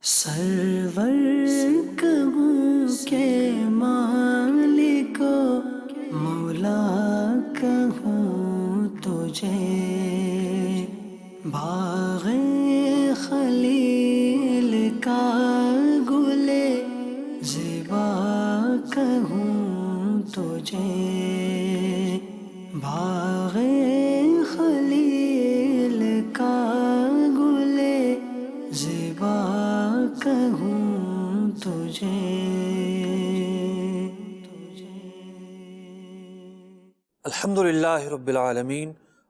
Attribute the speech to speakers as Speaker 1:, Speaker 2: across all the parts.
Speaker 1: سرور کہوں کہ مالکو مولا کہوں تجھے، باغ خلیل کا گلے زیبا کہوں تجھے، باغ خلیل کا گلے زیبا کہوں تجھے۔
Speaker 2: الحمدللہ رب العالمین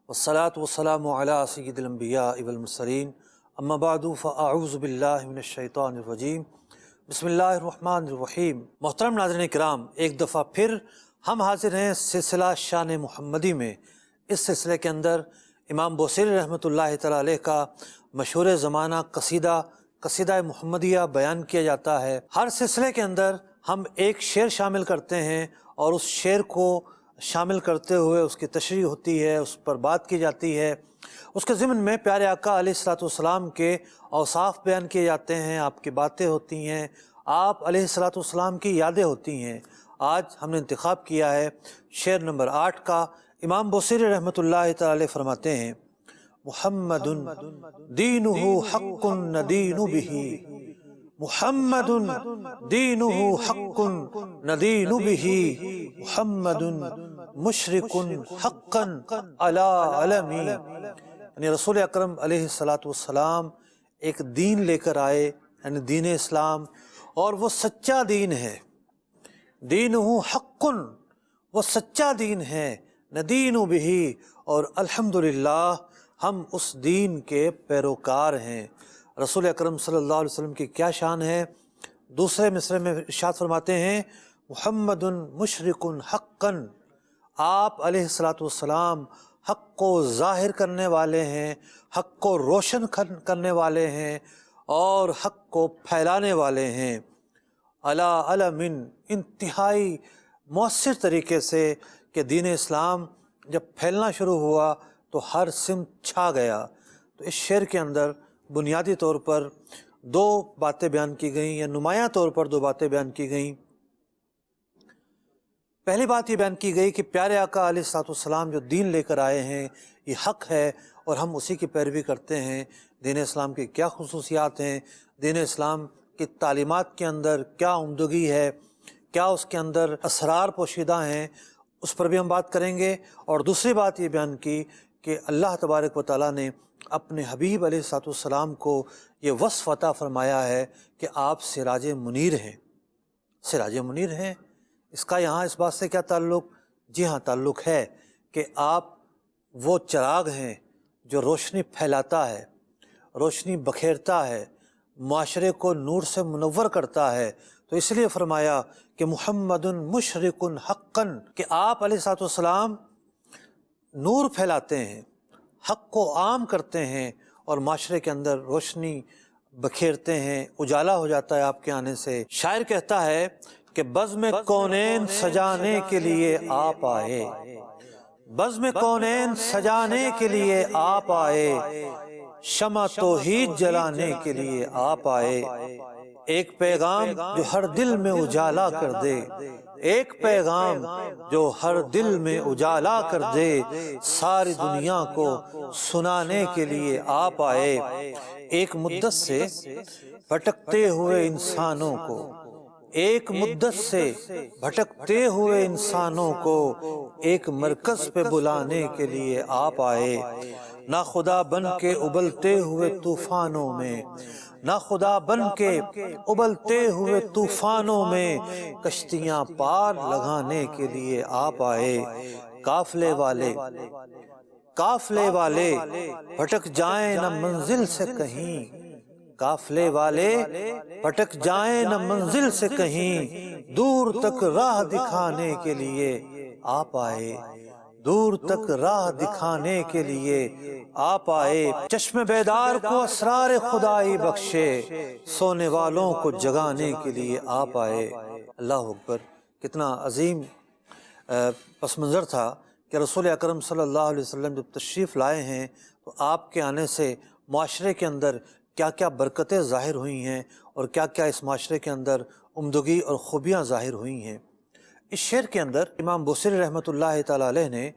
Speaker 2: والصلاة والسلام علی سید الانبیاء والمرسلین، اما بعد فاعوذ باللہ من الشیطان الرجیم، بسم اللہ الرحمن الرحیم۔ محترم ناظرین کرام، ایک دفعہ پھر ہم حاضر ہیں سلسلہ شان محمدی میں۔ اس سلسلے کے اندر امام بوصیری رحمۃ اللہ تعالیٰ علیہ کا مشہور زمانہ قصیدہ محمدیہ بیان کیا جاتا ہے۔ ہر سلسلے کے اندر ہم ایک شعر شامل کرتے ہیں اور اس شعر کو شامل کرتے ہوئے اس کی تشریح ہوتی ہے، اس پر بات کی جاتی ہے۔ اس کے ضمن میں پیارے آقا علیہ الصلوۃ والسلام کے اوصاف بیان کیے جاتے ہیں، آپ کی باتیں ہوتی ہیں، آپ علیہ الصلوۃ والسلام کی یادیں ہوتی ہیں۔ آج ہم نے انتخاب کیا ہے شعر نمبر 8 کا۔ امام بوصیری رحمۃ اللہ تعالی علیہ فرماتے ہیں: محمد دینہ حق ندین بہ، محمد دینہ حق ندین بہ، محمد مشرق حقا علی علمی۔ یعنی رسول اکرم علیہ الصلوۃ والسلام ایک دین لے کر آئے، یعنی دین اسلام، اور وہ سچا دین ہے۔ دینہ حق، وہ سچا دین ہے، ندین بہ، اور الحمدللہ ہم اس دین کے پیروکار ہیں۔ رسول اکرم صلی اللہ علیہ وسلم کی کیا شان ہے؟ دوسرے مصرعے میں ارشاد فرماتے ہیں: محمد مشرق حقا، آپ علیہ الصلوۃ والسلام حق کو ظاہر کرنے والے ہیں، حق کو روشن کرنے والے ہیں اور حق کو پھیلانے والے ہیں۔ علی علم، انتہائی مؤثر طریقے سے کہ دین اسلام جب پھیلنا شروع ہوا تو ہر سمت چھا گیا۔ تو اس شعر کے اندر بنیادی طور پر دو باتیں بیان کی گئیں، یا نمایاں طور پر دو باتیں بیان کی گئیں۔ پہلی بات یہ بیان کی گئی کہ پیارے آقا علیہ الصلوۃ والسلام جو دین لے کر آئے ہیں یہ حق ہے اور ہم اسی کی پیروی کرتے ہیں۔ دین اسلام کی کیا خصوصیات ہیں، دین اسلام کی تعلیمات کے اندر کیا عمدگی ہے، کیا اس کے اندر اسرار پوشیدہ ہیں، اس پر بھی ہم بات کریں گے۔ اور دوسری بات یہ بیان کی کہ اللہ تبارک و تعالیٰ نے اپنے حبیب علیہ الصلوۃ والسلام کو یہ وصف عطا فرمایا ہے کہ آپ سراج منیر ہیں۔ سراج منیر ہیں، اس کا یہاں اس بات سے کیا تعلق؟ جی ہاں، تعلق ہے کہ آپ وہ چراغ ہیں جو روشنی پھیلاتا ہے، روشنی بکھیرتا ہے، معاشرے کو نور سے منور کرتا ہے۔ تو اس لیے فرمایا کہ محمد مشرق حقا، کہ آپ علیہ الصلوۃ والسلام نور پھیلاتے ہیں، حق کو عام کرتے ہیں اور معاشرے کے اندر روشنی بکھیرتے ہیں، اجالا ہو جاتا ہے آپ کے آنے سے۔ شاعر کہتا ہے کہ بزم کونین سجانے کے لیے آپ آئے، بزم کونین سجانے کے لیے آپ آئے، شمع توحید جلانے کے لیے آپ آئے۔ ایک پیغام جو ہر دل میں اجالا کر دے، ایک پیغام جو ہر دل میں اجالا کر دے، ساری دنیا کو سنانے کے لیے آپ آئے۔ ایک مدت سے بھٹکتے ہوئے انسانوں کو، ایک مدت سے بھٹکتے ہوئے انسانوں کو ایک مرکز پہ بلانے کے لیے آپ آئے۔ ناخدا بن کے ابلتے ہوئے طوفانوں میں، ناخدا بن کے ابلتے ہوئے طوفانوں میں کشتیاں پار لگانے کے لیے آپ آئے۔ قافلے والے بھٹک جائیں نہ منزل سے کہیں، قافلے والے بھٹک جائیں نہ منزل سے کہیں، دور تک راہ دکھانے کے لیے آپ آئے، دور تک راہ دکھانے کے لیے آپ آئے۔ چشم بیدار کو اسرار خدائی بخشے، سونے والوں کو جگانے کے لیے آپ آئے۔ اللہ اکبر! کتنا عظیم پس منظر تھا کہ رسول اکرم صلی اللہ علیہ وسلم جب تشریف لائے ہیں تو آپ کے آنے سے معاشرے کے اندر کیا کیا برکتیں ظاہر ہوئی ہیں اور کیا کیا اس معاشرے کے اندر عمدگی اور خوبیاں ظاہر ہوئی ہیں۔ اس شعر کے اندر امام بوصیری رحمۃ اللہ تعالیٰ علیہ نے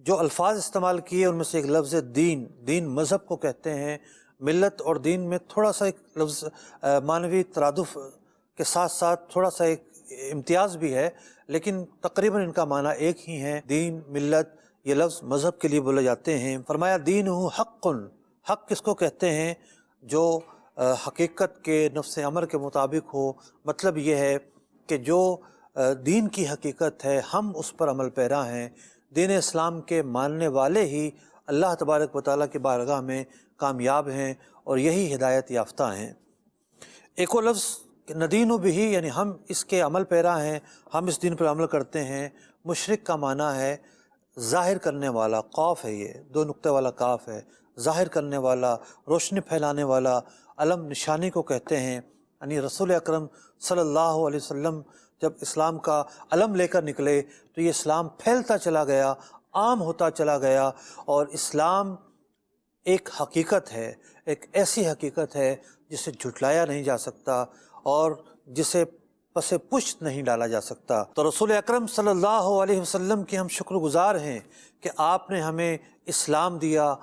Speaker 2: جو الفاظ استعمال کیے ان میں سے ایک لفظ دین مذہب کو کہتے ہیں۔ ملت اور دین میں تھوڑا سا ایک لفظ معنوی ترادف کے ساتھ ساتھ تھوڑا سا ایک امتیاز بھی ہے، لیکن تقریباً ان کا معنی ایک ہی ہے۔ دین، ملت، یہ لفظ مذہب کے لیے بولے جاتے ہیں۔ فرمایا دین حق، حق کس کو کہتے ہیں؟ جو حقیقت کے نفس امر کے مطابق ہو۔ مطلب یہ ہے کہ جو دین کی حقیقت ہے ہم اس پر عمل پیرا ہیں، دین اسلام کے ماننے والے ہی اللہ تبارک و تعالیٰ کی بارگاہ میں کامیاب ہیں اور یہی ہدایت یافتہ ہیں۔ ایک اور لفظ ندین بہی، یعنی ہم اس کے عمل پیرا ہیں، ہم اس دین پر عمل کرتے ہیں۔ مشرک کا معنی ہے ظاہر کرنے والا، قاف ہے، یہ دو نقطے والا کاف ہے، ظاہر کرنے والا، روشنی پھیلانے والا، علم نشانی کو کہتے ہیں۔ یعنی رسول اکرم صلی اللہ علیہ وسلم جب اسلام کا علم لے کر نکلے تو یہ اسلام پھیلتا چلا گیا، عام ہوتا چلا گیا، اور اسلام ایک حقیقت ہے، ایک ایسی حقیقت ہے جسے جھٹلایا نہیں جا سکتا اور جسے پس پشت نہیں ڈالا جا سکتا۔ تو رسول اکرم صلی اللہ علیہ وسلم کی ہم شکر گزار ہیں کہ آپ نے ہمیں اسلام دیا،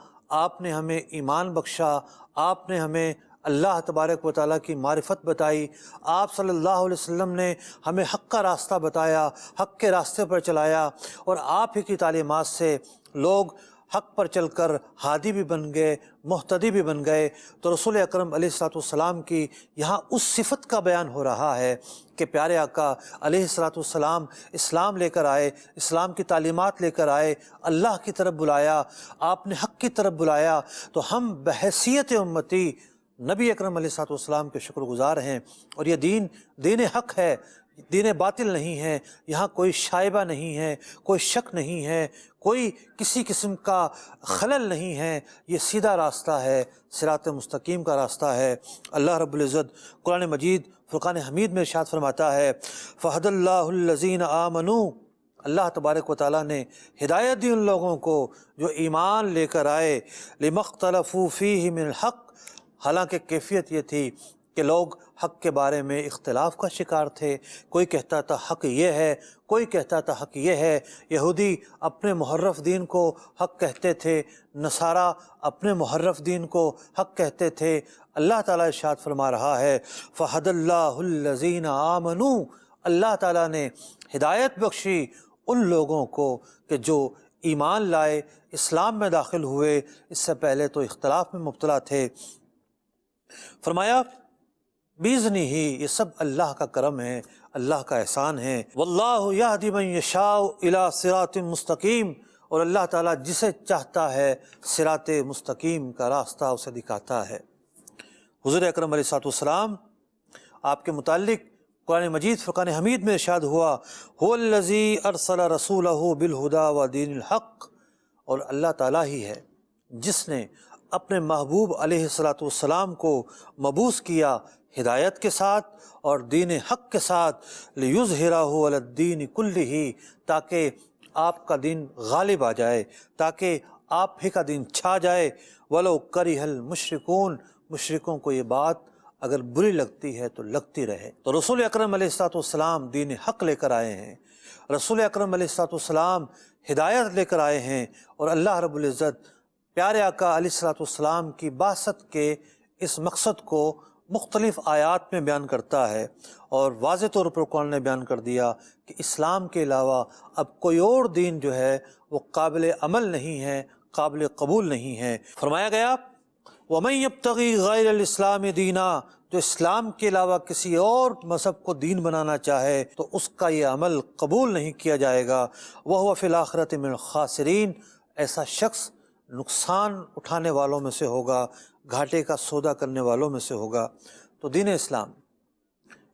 Speaker 2: آپ نے ہمیں ایمان بخشا، آپ نے ہمیں اللہ تبارک و تعالیٰ کی معرفت بتائی، آپ صلی اللہ علیہ وسلم نے ہمیں حق کا راستہ بتایا، حق کے راستے پر چلایا، اور آپ ہی کی تعلیمات سے لوگ حق پر چل کر ہادی بھی بن گئے، مہتدی بھی بن گئے۔ تو رسول اکرم علیہ الصلوۃ والسلام کی یہاں اس صفت کا بیان ہو رہا ہے کہ پیارے آقا علیہ الصلوۃ والسلام اسلام لے کر آئے، اسلام کی تعلیمات لے کر آئے، اللہ کی طرف بلایا، آپ نے حق کی طرف بلایا۔ تو ہم بحیثیت امتی نبی اکرم علیہ الصلوۃ والسلام کے شکر گزار ہیں، اور یہ دین حق ہے، دین باطل نہیں ہے۔ یہاں کوئی شائبہ نہیں ہے، کوئی شک نہیں ہے، کوئی کسی قسم کا خلل نہیں ہے، یہ سیدھا راستہ ہے، صراط مستقیم کا راستہ ہے۔ اللہ رب العزت قرآن مجید فرقان حمید میں ارشاد فرماتا ہے فَهَدَى اللَّهُ الَّذِينَ آمَنُوا، اللہ تبارک و تعالیٰ نے ہدایت دی ان لوگوں کو جو ایمان لے کر آئے، لِمَا اخْتَلَفُوا فِيهِ مِنَ الْحَقِّ، حالانکہ کیفیت یہ تھی کہ لوگ حق کے بارے میں اختلاف کا شکار تھے۔ کوئی کہتا تھا حق یہ ہے، کوئی کہتا تھا حق یہ ہے۔ یہودی اپنے محرف دین کو حق کہتے تھے، نصارہ اپنے محرف دین کو حق کہتے تھے۔ اللہ تعالیٰ ارشاد فرما رہا ہے فَهَدَى اللَّهُ الَّذِينَ آمَنُوا، اللہ تعالیٰ نے ہدایت بخشی ان لوگوں کو کہ جو ایمان لائے، اسلام میں داخل ہوئے، اس سے پہلے تو اختلاف میں مبتلا تھے۔ فرمایا بیزنی ہی، یہ سب اللہ کا کرم ہے، اللہ کا احسان ہے۔ واللہ یہدی من یشاء الی صراط مستقیم، اور اللہ تعالیٰ جسے چاہتا ہے صراط مستقیم کا راستہ اسے دکھاتا ہے۔ حضور اکرم علیہ الصلوۃ والسلام آپ کے متعلق قرآن مجید فرقان حمید میں ارشاد ہوا هو الذی ارسل رسولہ بالہدی ودین الحق، اور اللہ تعالیٰ ہی ہے جس نے اپنے محبوب علیہ الصلوۃ والسلام کو مبعوث کیا ہدایت کے ساتھ اور دین حق کے ساتھ، لیظہرہ علی الدین کلہ، تاکہ آپ کا دین غالب آ جائے، تاکہ آپ ہی کا دین چھا جائے۔ ولو کرہ المشرکون، مشرکوں کو یہ بات اگر بری لگتی ہے تو لگتی رہے۔ تو رسول اکرم علیہ الصلوۃ والسلام دین حق لے کر آئے ہیں، رسول اکرم علیہ الصلوۃ والسلام ہدایت لے کر آئے ہیں، اور اللہ رب العزت پیارے آقا علیہ الصلوۃ والسلام کی بعثت کے اس مقصد کو مختلف آیات میں بیان کرتا ہے، اور واضح طور پر قرآن نے بیان کر دیا کہ اسلام کے علاوہ اب کوئی اور دین جو ہے وہ قابل عمل نہیں ہے، قابل قبول نہیں ہے۔ فرمایا گیا وَمَن يَبْتَغِي غَيْرَ الْإِسْلَامِ دِينًا، جو اسلام کے علاوہ کسی اور مذہب کو دین بنانا چاہے تو اس کا یہ عمل قبول نہیں کیا جائے گا۔ وَهُوَ فِي الْآخِرَةِ مِنَ الْخَاسِرِينَ، ایسا شخص نقصان اٹھانے والوں میں سے ہوگا، گھاٹے کا سودا کرنے والوں میں سے ہوگا۔ تو دین اسلام،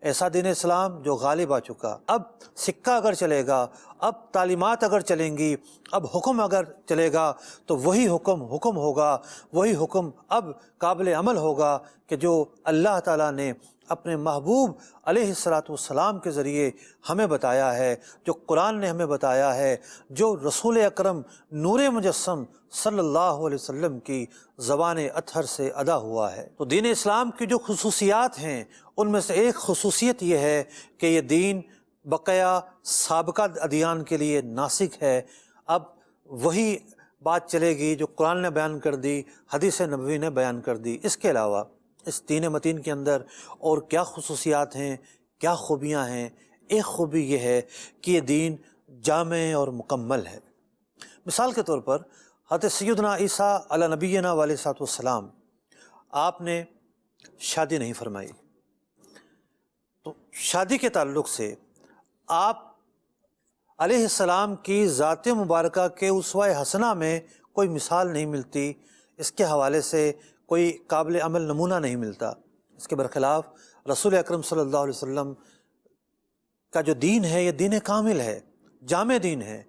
Speaker 2: ایسا دین اسلام جو غالب آ چکا، اب سکہ اگر چلے گا، اب تعلیمات اگر چلیں گی، اب حکم اگر چلے گا تو وہی حکم ہوگا، وہی حکم اب قابل عمل ہوگا کہ جو اللہ تعالیٰ نے اپنے محبوب علیہ الصلاۃ والسلام کے ذریعے ہمیں بتایا ہے، جو قرآن نے ہمیں بتایا ہے، جو رسول اکرم نور مجسم صلی اللہ علیہ وسلم کی زبان اطہر سے ادا ہوا ہے۔ تو دین اسلام کی جو خصوصیات ہیں ان میں سے ایک خصوصیت یہ ہے کہ یہ دین بقایا سابقہ ادیان کے لیے ناسخ ہے۔ اب وہی بات چلے گی جو قرآن نے بیان کر دی، حدیث نبوی نے بیان کر دی۔ اس کے علاوہ اس دین متین کے اندر اور کیا خصوصیات ہیں، کیا خوبیاں ہیں؟ ایک خوبی یہ ہے کہ یہ دین جامع اور مکمل ہے۔ مثال کے طور پر حضرت سیدنا عیسیٰ علی نبینا علیہ الصلوۃ والسلام، آپ نے شادی نہیں فرمائی، تو شادی کے تعلق سے آپ علیہ السلام کی ذات مبارکہ کے اسوہ حسنہ میں کوئی مثال نہیں ملتی، اس کے حوالے سے کوئی قابل عمل نمونہ نہیں ملتا۔ اس کے برخلاف رسول اکرم صلی اللہ علیہ وسلم کا جو دین ہے یہ دین کامل ہے، جامع دین ہے۔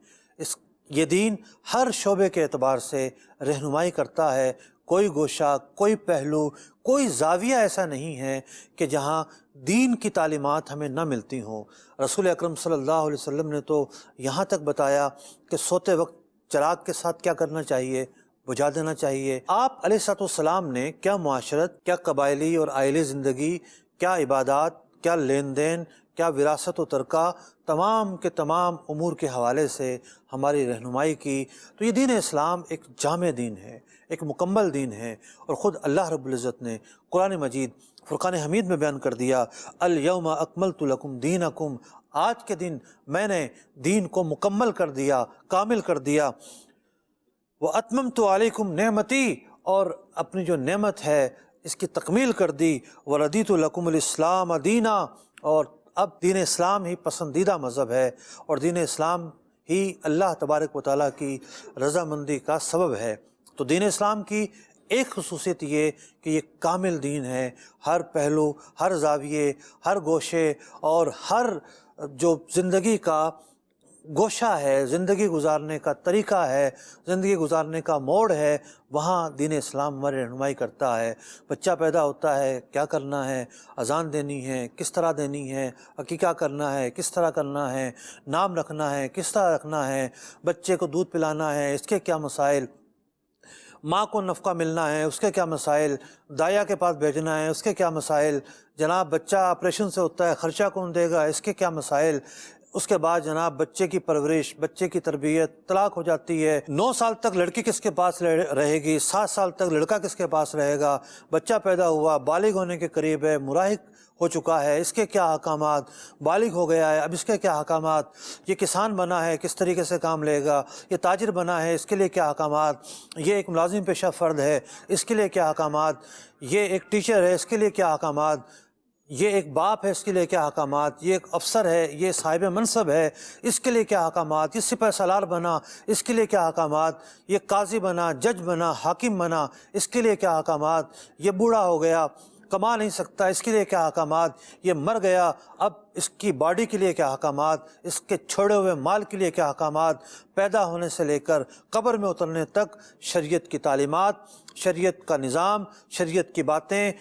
Speaker 2: یہ دین ہر شعبے کے اعتبار سے رہنمائی کرتا ہے، کوئی گوشہ، کوئی پہلو، کوئی زاویہ ایسا نہیں ہے کہ جہاں دین کی تعلیمات ہمیں نہ ملتی ہوں۔ رسول اکرم صلی اللہ علیہ وسلم نے تو یہاں تک بتایا کہ سوتے وقت چراغ کے ساتھ کیا کرنا چاہیے، بجھا دینا چاہیے۔ آپ علیہ الصلوۃ والسلام نے کیا معاشرت، کیا قبائلی اور آئلی زندگی، کیا عبادات، کیا لین دین، کیا وراثت و ترکہ، تمام کے تمام امور کے حوالے سے ہماری رہنمائی کی۔ تو یہ دین اسلام ایک جامع دین ہے، ایک مکمل دین ہے، اور خود اللہ رب العزت نے قرآن مجید فرقان حمید میں بیان کر دیا، الیوم اکملت لکم دینکم، آج کے دن میں نے دین کو مکمل کر دیا، کامل کر دیا، واتممت علیکم نعمتی، اور اپنی جو نعمت ہے اس کی تکمیل کر دی، وردیت لکم الاسلام دینا، اور اب دین اسلام ہی پسندیدہ مذہب ہے، اور دین اسلام ہی اللہ تبارک و تعالیٰ کی رضامندی کا سبب ہے۔ تو دین اسلام کی ایک خصوصیت یہ کہ یہ کامل دین ہے، ہر پہلو، ہر زاویے، ہر گوشے اور ہر جو زندگی کا گوشہ ہے، زندگی گزارنے کا طریقہ ہے، زندگی گزارنے کا موڑ ہے، وہاں دین اسلام ہماری رہنمائی کرتا ہے۔ بچہ پیدا ہوتا ہے، کیا کرنا ہے، اذان دینی ہے، کس طرح دینی ہے، عقیقہ کرنا ہے، کس طرح کرنا ہے، نام رکھنا ہے، کس طرح رکھنا ہے، بچے کو دودھ پلانا ہے، اس کے کیا مسائل، ماں کو نفقہ ملنا ہے، اس کے کیا مسائل، دایا کے پاس بھیجنا ہے، اس کے کیا مسائل، جناب بچہ آپریشن سے ہوتا ہے، خرچہ کون دے گا، اس کے کیا مسائل، اس کے بعد جناب بچے کی پرورش، بچے کی تربیت، طلاق ہو جاتی ہے، 9 سال تک لڑکی کس کے پاس رہے گی، 7 سال تک لڑکا کس کے پاس رہے گا، بچہ پیدا ہوا، بالغ ہونے کے قریب ہے، مراہق ہو چکا ہے، اس کے کیا احکامات، بالغ ہو گیا ہے، اب اس کے کیا احکامات، یہ کسان بنا ہے کس طریقے سے کام لے گا، یہ تاجر بنا ہے اس کے لیے کیا احکامات، یہ ایک ملازم پیشہ فرد ہے اس کے لیے کیا احکامات، یہ ایک ٹیچر ہے اس کے لیے کیا احکامات، یہ ایک باپ ہے اس کے لیے کیا احکامات، یہ ایک افسر ہے، یہ صاحب منصب ہے اس کے لیے کیا احکامات، یہ سپہ سالار بنا اس کے لیے کیا احکامات، یہ قاضی بنا، جج بنا، حاکم بنا، اس کے لیے کیا احکامات، یہ بوڑھا ہو گیا، کما نہیں سکتا، اس کے لیے کیا احکامات، یہ مر گیا، اب اس کی باڈی کے لیے کیا احکامات، اس کے چھوڑے ہوئے مال کے لیے کیا احکامات، پیدا ہونے سے لے کر قبر میں اترنے تک شریعت کی تعلیمات، شریعت کا نظام، شریعت کی باتیں،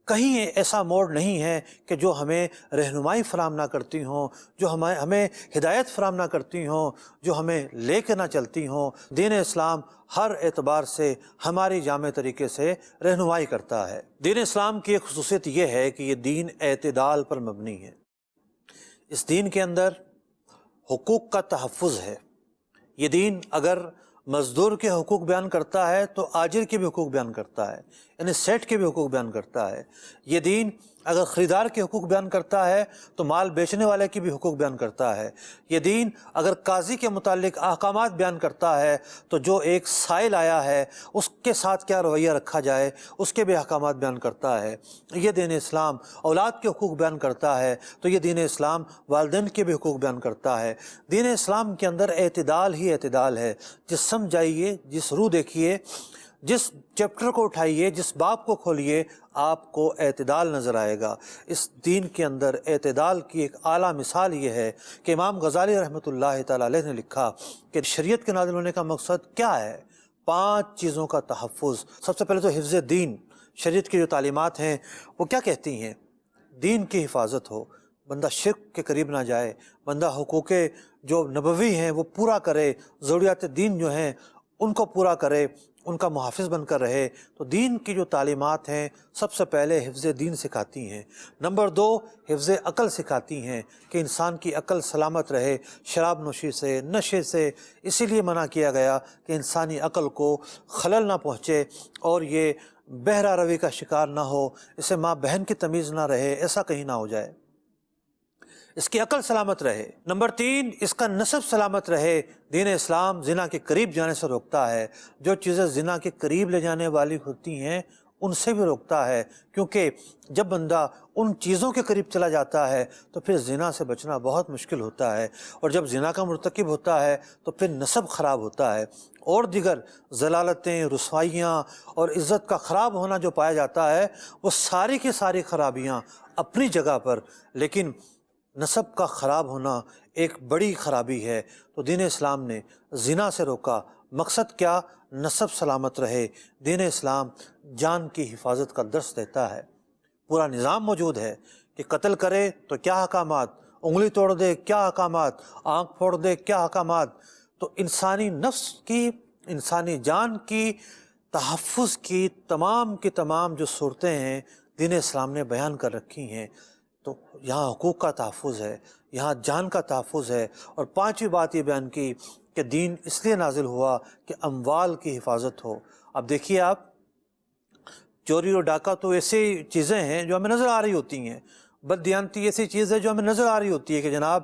Speaker 2: کہیں ایسا موڑ نہیں ہے کہ جو ہمیں رہنمائی فراہم نہ کرتی ہوں، جو ہمیں ہدایت فراہم نہ کرتی ہوں، جو ہمیں لے کے نہ چلتی ہوں۔ دین اسلام ہر اعتبار سے ہماری جامع طریقے سے رہنمائی کرتا ہے۔ دین اسلام کی ایک خصوصیت یہ ہے کہ یہ دین اعتدال پر مبنی ہے۔ اس دین کے اندر حقوق کا تحفظ ہے۔ یہ دین اگر مزدور کے حقوق بیان کرتا ہے تو آجر کے بھی حقوق بیان کرتا ہے، یعنی سیٹ کے بھی حقوق بیان کرتا ہے۔ یہ دین اگر خریدار کے حقوق بیان کرتا ہے تو مال بیچنے والے کی بھی حقوق بیان کرتا ہے۔ یہ دین اگر قاضی کے متعلق احکامات بیان کرتا ہے تو جو ایک سائل آیا ہے اس کے ساتھ کیا رویہ رکھا جائے اس کے بھی احکامات بیان کرتا ہے۔ یہ دین اسلام اولاد کے حقوق بیان کرتا ہے تو یہ دین اسلام والدین کے بھی حقوق بیان کرتا ہے۔ دین اسلام کے اندر اعتدال ہی اعتدال ہے۔ جس سمجھ جائیے، جس روح دیکھیے، جس چیپٹر کو اٹھائیے، جس باب کو کھولیے، آپ کو اعتدال نظر آئے گا۔ اس دین کے اندر اعتدال کی ایک اعلیٰ مثال یہ ہے کہ امام غزالی رحمۃ اللہ تعالیٰ علیہ نے لکھا کہ شریعت کے نازل ہونے کا مقصد کیا ہے؟ 5 چیزوں کا تحفظ۔ سب سے پہلے تو حفظ دین۔ شریعت کی جو تعلیمات ہیں وہ کیا کہتی ہیں؟ دین کی حفاظت ہو، بندہ شرک کے قریب نہ جائے، بندہ حقوق جو نبوی ہیں وہ پورا کرے، ضروریات دین جو ہیں ان کو پورا کرے، ان کا محافظ بن کر رہے۔ تو دین کی جو تعلیمات ہیں سب سے پہلے حفظ دین سکھاتی ہیں۔ نمبر 2، حفظ عقل سکھاتی ہیں کہ انسان کی عقل سلامت رہے شراب نوشی سے، نشے سے۔ اسی لیے منع کیا گیا کہ انسانی عقل کو خلل نہ پہنچے اور یہ بہرہ روی کا شکار نہ ہو، اسے ماں بہن کی تمیز نہ رہے، ایسا کہیں نہ ہو جائے، اس کی عقل سلامت رہے۔ نمبر 3، اس کا نسب سلامت رہے۔ دین اسلام زنا کے قریب جانے سے روکتا ہے، جو چیزیں زنا کے قریب لے جانے والی ہوتی ہیں ان سے بھی روکتا ہے، کیونکہ جب بندہ ان چیزوں کے قریب چلا جاتا ہے تو پھر زنا سے بچنا بہت مشکل ہوتا ہے، اور جب زنا کا مرتکب ہوتا ہے تو پھر نسب خراب ہوتا ہے، اور دیگر ضلالتیں، رسوائیاں اور عزت کا خراب ہونا جو پایا جاتا ہے وہ ساری کی ساری خرابیاں اپنی جگہ پر، لیکن نسب کا خراب ہونا ایک بڑی خرابی ہے۔ تو دین اسلام نے زنا سے روکا، مقصد کیا؟ نسب سلامت رہے۔ دین اسلام جان کی حفاظت کا درس دیتا ہے، پورا نظام موجود ہے کہ قتل کرے تو کیا احکامات، انگلی توڑ دے کیا احکامات، آنکھ پھوڑ دے کیا احکامات۔ تو انسانی نفس کی، انسانی جان کی تحفظ کی تمام جو صورتیں ہیں دین اسلام نے بیان کر رکھی ہیں۔ تو یہاں حقوق کا تحفظ ہے، یہاں جان کا تحفظ ہے، اور 5ویں بات یہ بیان کی کہ دین اس لیے نازل ہوا کہ اموال کی حفاظت ہو۔ اب دیکھیے آپ، چوری اور ڈاکہ تو ایسی چیزیں ہیں جو ہمیں نظر آ رہی ہوتی ہیں، بددیانتی ایسی چیز ہے جو ہمیں نظر آ رہی ہوتی ہے کہ جناب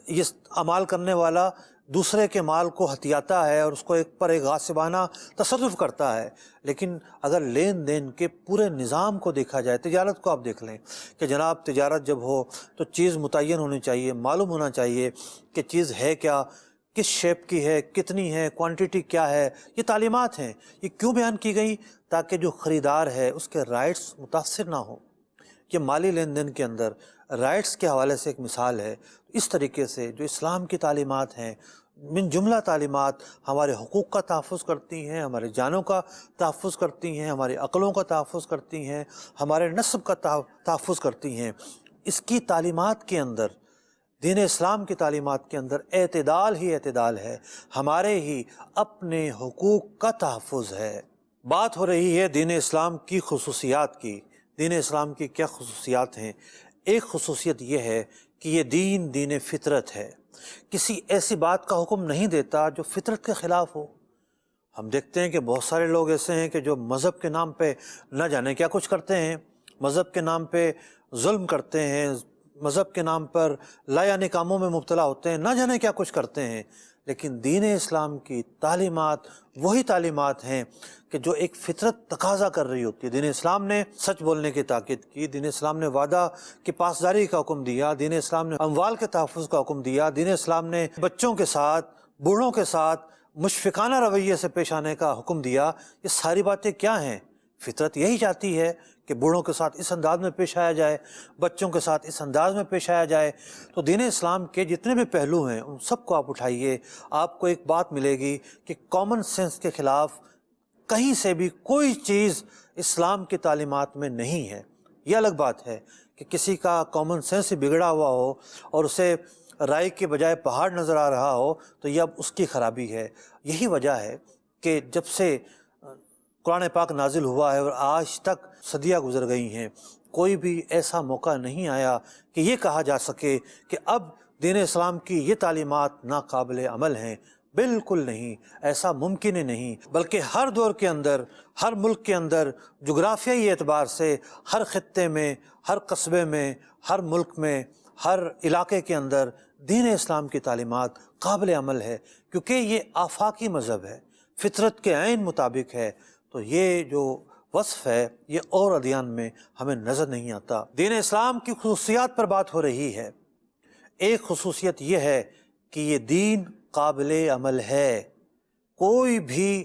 Speaker 2: یہ اعمال کرنے والا دوسرے کے مال کو ہتھیاتا ہے اور اس کو ایک پر ایک غاصبانہ تصرف کرتا ہے۔ لیکن اگر لین دین کے پورے نظام کو دیکھا جائے، تجارت کو آپ دیکھ لیں کہ جناب تجارت جب ہو تو چیز متعین ہونی چاہیے، معلوم ہونا چاہیے کہ چیز ہے کیا، کس شیپ کی ہے، کتنی ہے، کوانٹٹی کیا ہے۔ یہ تعلیمات ہیں، یہ کیوں بیان کی گئی؟ تاکہ جو خریدار ہے اس کے رائٹس متاثر نہ ہوں۔ یہ مالی لین دین کے اندر رائٹس کے حوالے سے ایک مثال ہے۔ اس طریقے سے جو اسلام کی تعلیمات ہیں، من جملہ تعلیمات ہمارے حقوق کا تحفظ کرتی ہیں، ہمارے جانوں کا تحفظ کرتی ہیں، ہماری عقلوں کا تحفظ کرتی ہیں، ہمارے نسب کا تحفظ کرتی ہیں۔ اس کی تعلیمات کے اندر، دین اسلام کی تعلیمات کے اندر اعتدال ہی اعتدال ہے، ہمارے ہی اپنے حقوق کا تحفظ ہے۔ بات ہو رہی ہے دین اسلام کی خصوصیات کی۔ دین اسلام کی کیا خصوصیات ہیں؟ ایک خصوصیت یہ ہے کہ یہ دین فطرت ہے، کسی ایسی بات کا حکم نہیں دیتا جو فطرت کے خلاف ہو۔ ہم دیکھتے ہیں کہ بہت سارے لوگ ایسے ہیں کہ جو مذہب کے نام پہ نہ جانے کیا کچھ کرتے ہیں، مذہب کے نام پہ ظلم کرتے ہیں، مذہب کے نام پر لا یعنی کاموں میں مبتلا ہوتے ہیں، نہ جانے کیا کچھ کرتے ہیں۔ لیکن دین اسلام کی تعلیمات وہی تعلیمات ہیں کہ جو ایک فطرت تقاضا کر رہی ہوتی ہے۔ دین اسلام نے سچ بولنے کی تاکید کی، دین اسلام نے وعدہ کی پاسداری کا حکم دیا، دین اسلام نے اموال کے تحفظ کا حکم دیا، دین اسلام نے بچوں کے ساتھ، بوڑھوں کے ساتھ مشفقانہ رویے سے پیش آنے کا حکم دیا۔ یہ ساری باتیں کیا ہیں؟ فطرت یہی چاہتی ہے کہ بوڑھوں کے ساتھ اس انداز میں پیش آیا جائے، بچوں کے ساتھ اس انداز میں پیش آیا جائے۔ تو دین اسلام کے جتنے بھی پہلو ہیں ان سب کو آپ اٹھائیے، آپ کو ایک بات ملے گی کہ کامن سینس کے خلاف کہیں سے بھی کوئی چیز اسلام کی تعلیمات میں نہیں ہے۔ یہ الگ بات ہے کہ کسی کا کامن سینس ہی بگڑا ہوا ہو اور اسے رائے کے بجائے پہاڑ نظر آ رہا ہو تو یہ اب اس کی خرابی ہے۔ یہی وجہ ہے کہ جب سے قرآن پاک نازل ہوا ہے اور آج تک صدیاں گزر گئی ہیں، کوئی بھی ایسا موقع نہیں آیا کہ یہ کہا جا سکے کہ اب دین اسلام کی یہ تعلیمات ناقابل عمل ہیں۔ بالکل نہیں، ایسا ممکن ہی نہیں، بلکہ ہر دور کے اندر، ہر ملک کے اندر، جغرافیائی اعتبار سے ہر خطے میں، ہر قصبے میں، ہر ملک میں، ہر علاقے کے اندر دین اسلام کی تعلیمات قابل عمل ہے، کیونکہ یہ آفاقی مذہب ہے، فطرت کے عین مطابق ہے۔ تو یہ جو وصف ہے یہ اور ادیان میں ہمیں نظر نہیں آتا۔ دین اسلام کی خصوصیات پر بات ہو رہی ہے۔ ایک خصوصیت یہ ہے کہ یہ دین قابل عمل ہے، کوئی بھی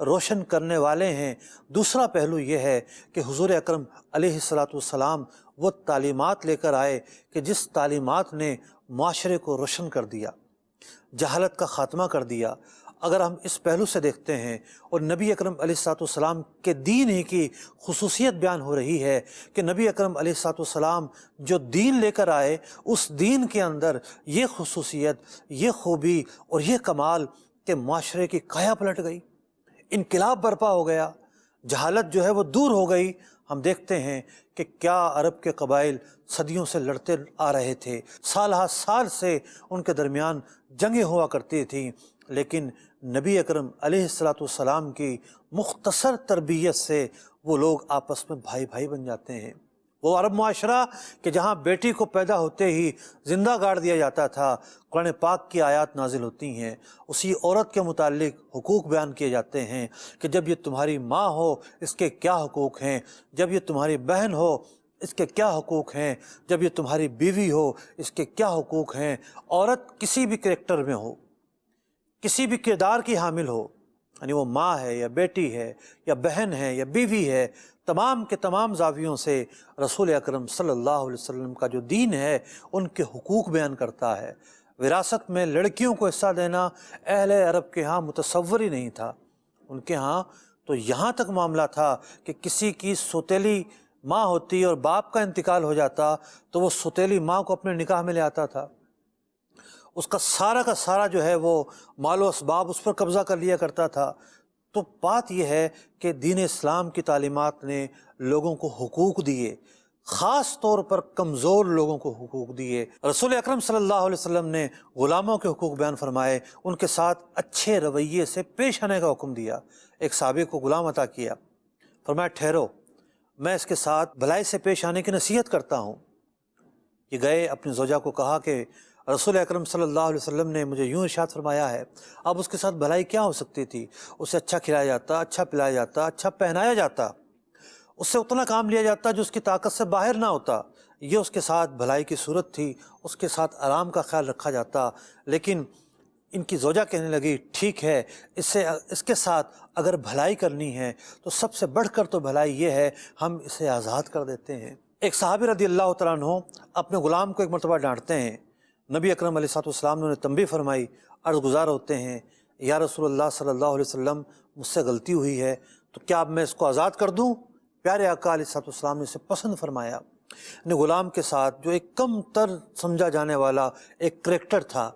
Speaker 2: روشن کرنے والے ہیں۔ دوسرا پہلو یہ ہے کہ حضور اکرم علیہ الصلاۃ والسلام وہ تعلیمات لے کر آئے کہ جس تعلیمات نے معاشرے کو روشن کر دیا، جہالت کا خاتمہ کر دیا۔ اگر ہم اس پہلو سے دیکھتے ہیں، اور نبی اکرم علیہ الصلاۃ والسلام کے دین ہی کی خصوصیت بیان ہو رہی ہے کہ نبی اکرم علیہ الصلاۃ والسلام جو دین لے کر آئے، اس دین کے اندر یہ خصوصیت، یہ خوبی اور یہ کمال کہ معاشرے کی کایا پلٹ گئی، انقلاب برپا ہو گیا، جہالت جو ہے وہ دور ہو گئی۔ ہم دیکھتے ہیں کہ کیا عرب کے قبائل صدیوں سے لڑتے آ رہے تھے، سال ہا سال سے ان کے درمیان جنگیں ہوا کرتی تھیں، لیکن نبی اکرم علیہ الصلاۃ والسلام کی مختصر تربیت سے وہ لوگ آپس میں بھائی بھائی بن جاتے ہیں۔ وہ عرب معاشرہ کہ جہاں بیٹی کو پیدا ہوتے ہی زندہ گاڑ دیا جاتا تھا، قرآن پاک کی آیات نازل ہوتی ہیں، اسی عورت کے متعلق حقوق بیان کیے جاتے ہیں کہ جب یہ تمہاری ماں ہو اس کے کیا حقوق ہیں، جب یہ تمہاری بہن ہو اس کے کیا حقوق ہیں، جب یہ تمہاری بیوی ہو اس کے کیا حقوق ہیں۔ عورت کسی بھی کریکٹر میں ہو، کسی بھی کردار کی حامل ہو، یعنی وہ ماں ہے یا بیٹی ہے یا بہن ہے یا بیوی ہے، تمام کے تمام زاویوں سے رسول اکرم صلی اللہ علیہ وسلم کا جو دین ہے ان کے حقوق بیان کرتا ہے۔ وراثت میں لڑکیوں کو حصہ دینا اہل عرب کے ہاں متصور ہی نہیں تھا۔ ان کے ہاں تو یہاں تک معاملہ تھا کہ کسی کی سوتیلی ماں ہوتی اور باپ کا انتقال ہو جاتا تو وہ سوتیلی ماں کو اپنے نکاح میں لے آتا تھا، اس کا سارا جو ہے وہ مال و اسباب اس پر قبضہ کر لیا کرتا تھا۔ تو بات یہ ہے کہ دین اسلام کی تعلیمات نے لوگوں کو حقوق دیے، خاص طور پر کمزور لوگوں کو حقوق دیے۔ رسول اکرم صلی اللہ علیہ وسلم نے غلاموں کے حقوق بیان فرمائے، ان کے ساتھ اچھے رویے سے پیش آنے کا حکم دیا۔ ایک صحابی کو غلام عطا کیا، فرمایا ٹھہرو، میں اس کے ساتھ بھلائی سے پیش آنے کی نصیحت کرتا ہوں۔ یہ گئے، اپنی زوجہ کو کہا کہ رسول اکرم صلی اللہ علیہ وسلم نے مجھے یوں ارشاد فرمایا ہے۔ اب اس کے ساتھ بھلائی کیا ہو سکتی تھی؟ اسے اچھا کھلایا جاتا، اچھا پلایا جاتا، اچھا پہنایا جاتا، اس سے اتنا کام لیا جاتا جو اس کی طاقت سے باہر نہ ہوتا۔ یہ اس کے ساتھ بھلائی کی صورت تھی، اس کے ساتھ آرام کا خیال رکھا جاتا۔ لیکن ان کی زوجہ کہنے لگی ٹھیک ہے، اس کے ساتھ اگر بھلائی کرنی ہے تو سب سے بڑھ کر تو بھلائی یہ ہے ہم اسے آزاد کر دیتے ہیں۔ ایک صحابی رضی اللہ تعالیٰ عنہ اپنے غلام کو ایک مرتبہ ڈانٹتے ہیں، نبی اکرم علیہ السلام نے انہیں تنبیہ فرمائی، عرض گزار ہوتے ہیں یا رسول اللہ صلی اللہ علیہ وسلم مجھ سے غلطی ہوئی ہے تو کیا اب میں اس کو آزاد کر دوں؟ پیارے آقا علیہ السلام نے اسے پسند فرمایا۔ نے غلام کے ساتھ جو ایک کم تر سمجھا جانے والا ایک کریکٹر تھا،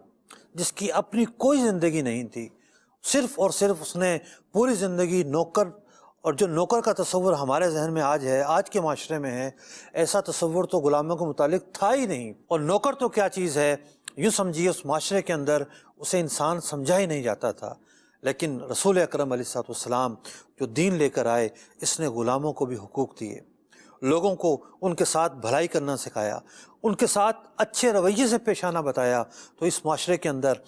Speaker 2: جس کی اپنی کوئی زندگی نہیں تھی، صرف اور صرف اس نے پوری زندگی نوکر، اور جو نوکر کا تصور ہمارے ذہن میں آج ہے، آج کے معاشرے میں ہے، ایسا تصور تو غلاموں کے متعلق تھا ہی نہیں۔ اور نوکر تو کیا چیز ہے، یوں سمجھیے اس معاشرے کے اندر اسے انسان سمجھا ہی نہیں جاتا تھا۔ لیکن رسول اکرم علیہ السلام جو دین لے کر آئے، اس نے غلاموں کو بھی حقوق دیے، لوگوں کو ان کے ساتھ بھلائی کرنا سکھایا، ان کے ساتھ اچھے رویے سے پیش آنا بتایا۔ تو اس معاشرے کے اندر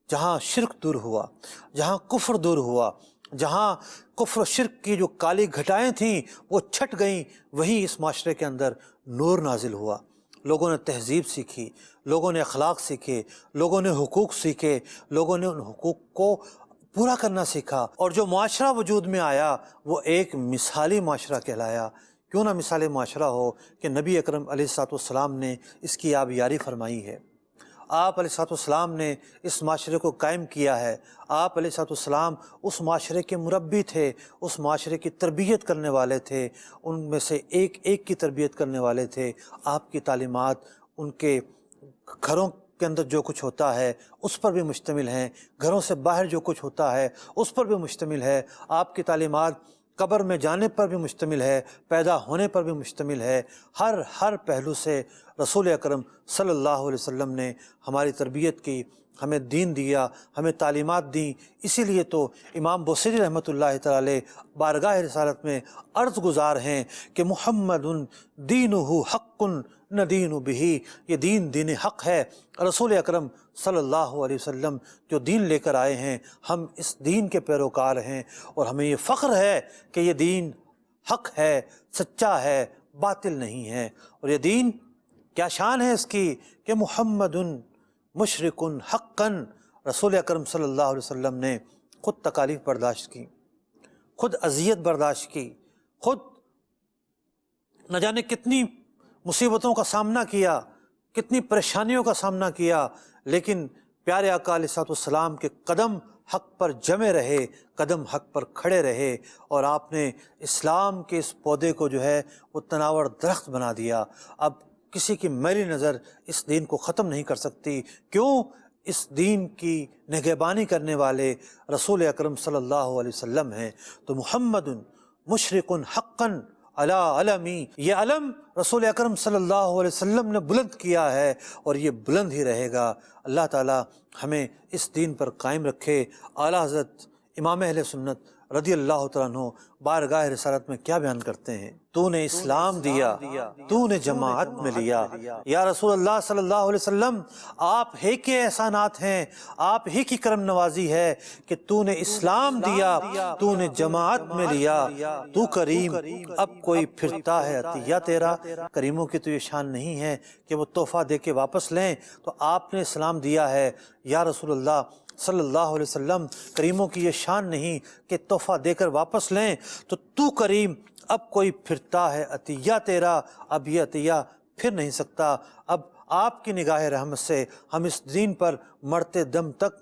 Speaker 2: جہاں شرک دور ہوا، جہاں کفر دور ہوا، جہاں کفر و شرک کی جو کالی گھٹائیں تھیں وہ چھٹ گئیں، وہیں اس معاشرے کے اندر نور نازل ہوا۔ لوگوں نے تہذیب سیکھی، لوگوں نے اخلاق سیکھے، لوگوں نے حقوق سیکھے، لوگوں نے ان حقوق کو پورا کرنا سیکھا، اور جو معاشرہ وجود میں آیا وہ ایک مثالی معاشرہ کہلایا۔ کیوں نہ مثالی معاشرہ ہو کہ نبی اکرم علیہ السلام نے اس کی آبیاری فرمائی ہے، آپ علیہ السلام نے اس معاشرے کو قائم کیا ہے، آپ علیہ السلام اس معاشرے کے مربی تھے، اس معاشرے کی تربیت کرنے والے تھے، ان میں سے ایک ایک کی تربیت کرنے والے تھے۔ آپ کی تعلیمات ان کے گھروں کے اندر جو کچھ ہوتا ہے اس پر بھی مشتمل ہیں، گھروں سے باہر جو کچھ ہوتا ہے اس پر بھی مشتمل ہے۔ آپ کی تعلیمات قبر میں جانے پر بھی مشتمل ہے، پیدا ہونے پر بھی مشتمل ہے۔ ہر پہلو سے رسول اکرم صلی اللہ علیہ وسلم نے ہماری تربیت کی، ہمیں دین دیا، ہمیں تعلیمات دیں۔ اسی لیے تو امام بوصیری رحمۃ اللہ تعالی علیہ بارگاہ رسالت میں عرض گزار ہیں کہ محمد دینہ حق ندین بہ، یہ دین حق ہے۔ رسول اکرم صلی اللہ علیہ وسلم جو دین لے کر آئے ہیں، ہم اس دین کے پیروکار ہیں، اور ہمیں یہ فخر ہے کہ یہ دین حق ہے، سچا ہے، باطل نہیں ہے۔ اور یہ دین کیا شان ہے اس کی کہ محمد مشرک حقاً، رسول اکرم صلی اللہ علیہ وسلم نے خود تکالیف برداشت کی، خود اذیت برداشت کی، خود نہ جانے کتنی مصیبتوں کا سامنا کیا، کتنی پریشانیوں کا سامنا کیا، لیکن پیارے آقا علیہ الصلوۃ والسلام کے قدم حق پر جمے رہے، قدم حق پر کھڑے رہے، اور آپ نے اسلام کے اس پودے کو جو ہے وہ تناور درخت بنا دیا۔ اب کسی کی میلی نظر اس دین کو ختم نہیں کر سکتی۔ کیوں؟ اس دین کی نگہبانی کرنے والے رسول اکرم صلی اللہ علیہ وسلم ہیں۔ تو محمد مشرق حقا علی علمی، یہ علم رسول اکرم صلی اللہ علیہ وسلم نے بلند کیا ہے اور یہ بلند ہی رہے گا۔ اللہ تعالی ہمیں اس دین پر قائم رکھے۔ اعلیٰ حضرت امام اہل سنت رضی اللہ تعالیٰ عنہ بارگاہ رسالت میں کیا بیان کرتے ہیں؟ تو نے اسلام دیا، تو نے جماعت میں لیا۔ یا رسول اللہ صلی اللہ علیہ وسلم، آپ ہی کے احسانات ہیں، آپ ہی کی کرم نوازی ہے کہ تو نے اسلام دیا، تو نے جماعت میں لیا۔ تو کریم، اب کوئی پھرتا ہے عطیہ تیرا۔ کریموں کی تو یہ شان نہیں ہے کہ وہ تحفہ دے کے واپس لیں، تو آپ نے اسلام دیا ہے یا رسول اللہ صلی اللہ علیہ وسلم، کریموں کی یہ شان نہیں کہ تحفہ دے کر واپس لیں، تو کریم، اب کوئی پھرتا ہے عطیہ تیرا، اب یہ عطیہ پھر نہیں سکتا۔ اب آپ کی نگاہ رحمت سے ہم اس دین پر مرتے دم تک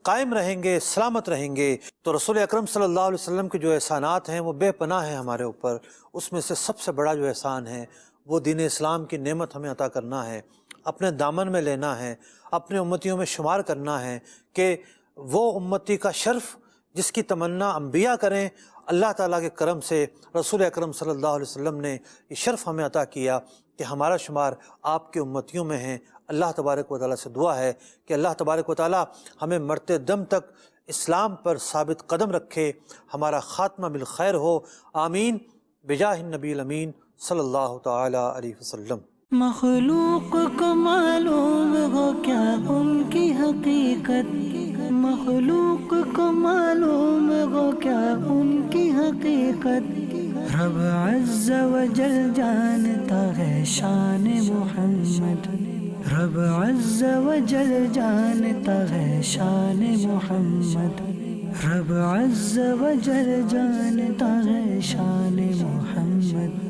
Speaker 2: قائم رہیں گے، سلامت رہیں گے۔ تو رسول اکرم صلی اللہ علیہ وسلم کے جو احسانات ہیں وہ بے پناہ ہیں ہمارے اوپر۔ اس میں سے سب سے بڑا جو احسان ہے وہ دین اسلام کی نعمت ہمیں عطا کرنا ہے، اپنے دامن میں لینا ہے، اپنے امتیوں میں شمار کرنا ہے کہ وہ امتی کا شرف جس کی تمنا انبیاء کریں، اللہ تعالیٰ کے کرم سے رسول اکرم صلی اللہ علیہ وسلم نے یہ شرف ہمیں عطا کیا کہ ہمارا شمار آپ کے امتیوں میں ہیں۔ اللہ تبارک و تعالیٰ سے دعا ہے کہ اللہ تبارک و تعالیٰ ہمیں مرتے دم تک اسلام پر ثابت قدم رکھے، ہمارا خاتمہ بالخیر ہو۔ آمین بجاہ النبی الامین صلی اللہ تعالیٰ علیہ وسلم۔
Speaker 1: مخلوق کو معلوم ہو کیا ان کی حقیقت، مخلوق کو معلوم ہو کیا ان کی حقیقت، رب عز و جل جانتا ہے شان محمد، رب عز و جل جانتا ہے شان محمد، رب عز و جل جانتا ہے شان محمد۔